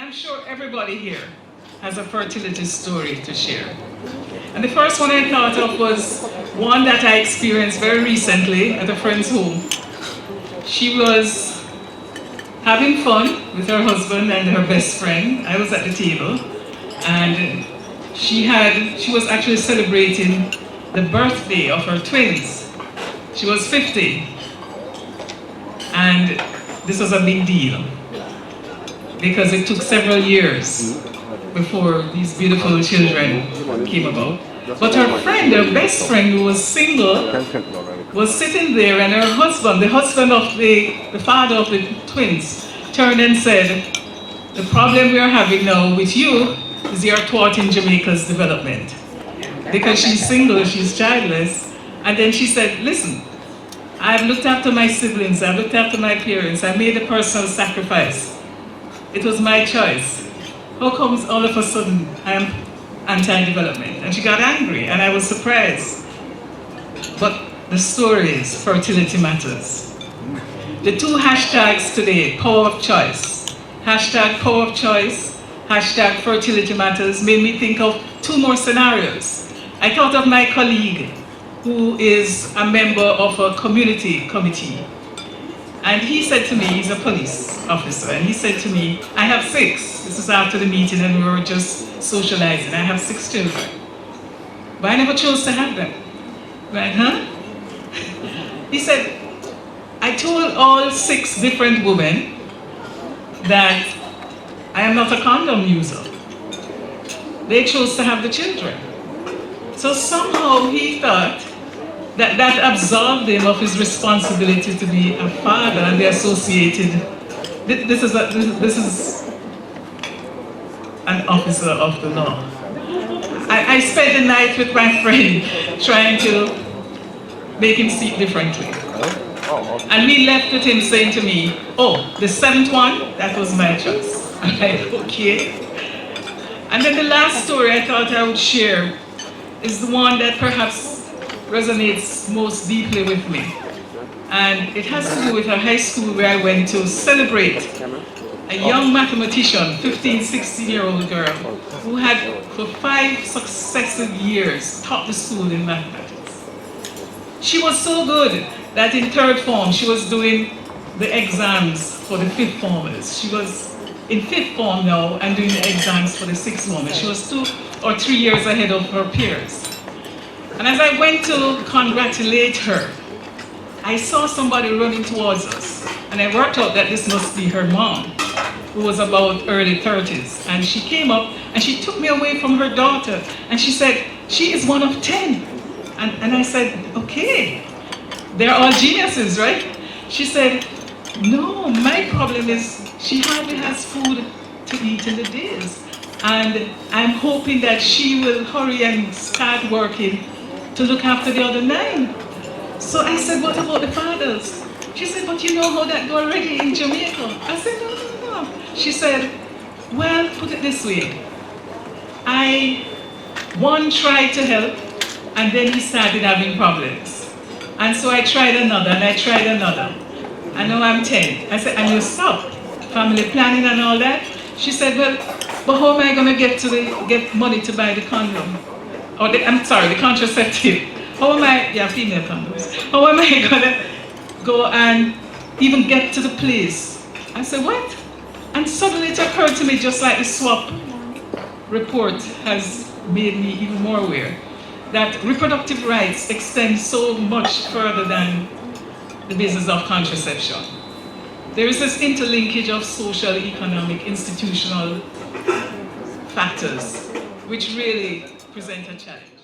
I'm sure everybody here has a fertility story to share. And the first one I thought of was one that I experienced very recently at a friend's home. She was having fun with her husband and her best friend. I was at the table, and she was actually celebrating the birthday of her twins. She was 50, and this was a big deal because it took several years before these beautiful children came about. But her friend, her best friend who was single, was sitting there, and her husband, the husband of the father of the twins, turned and said, "The problem we are having now with you is you're thwarting Jamaica's development." Because she's single, she's childless. And then she said, "Listen, I've looked after my siblings, I've looked after my parents, I made a personal sacrifice. It was my choice. How comes all of a sudden I am anti-development?" And she got angry, and I was surprised. But the story is fertility matters. The two hashtags today, power of choice. Hashtag power of choice, hashtag fertility matters, made me think of two more scenarios. I thought of my colleague who is a member of a community committee. And he said to me, he's a police officer, and he said to me, "I have 6. This is after the meeting, and we were just socializing. "I have 6 children. But I never chose to have them." Right, huh? He said, "I told all 6 different women that I am not a condom user. They chose to have the children." So somehow he thought that absolved him of his responsibility to be a father and the associated. This is an officer of the law. I spent the night with my friend trying to make him see differently. And we left with him saying to me, "Oh, the 7th one, that was my choice." I'm like, okay. And then the last story I thought I would share is the one that perhaps resonates most deeply with me. And it has to do with a high school where I went to celebrate a young mathematician, 15, 16-year-old girl, who had for 5 successive years taught the school in mathematics. She was so good that in 3rd form she was doing the exams for the 5th formers. She was in 5th form now and doing the exams for the 6th formers. She was 2 or 3 years ahead of her peers. And as I went to congratulate her, I saw somebody running towards us, and I worked out that this must be her mom, who was about early 30s. And she came up and she took me away from her daughter, and she said, "She is one of 10. And I said, "Okay, they're all geniuses, right?" She said, "No, my problem is she hardly has food to eat in the days. And I'm hoping that she will hurry and start working to look after the other 9. So I said, "What about the fathers?" She said, "But you know how that go already in Jamaica." I said, No. She said, "Well, put it this way. One tried to help, and then he started having problems. And so I tried another, and I tried another. And now I'm 10. I said, "And you stop family planning and all that?" She said, "Well, but how am I going to get money to buy the condom? Or the contraceptive. How am I," female condoms. "How am I going to go and even get to the place?" I said, "What?" And suddenly it occurred to me, just like the SWAP report has made me even more aware, that reproductive rights extend so much further than the business of contraception. There is this interlinkage of social, economic, institutional factors which really present a challenge.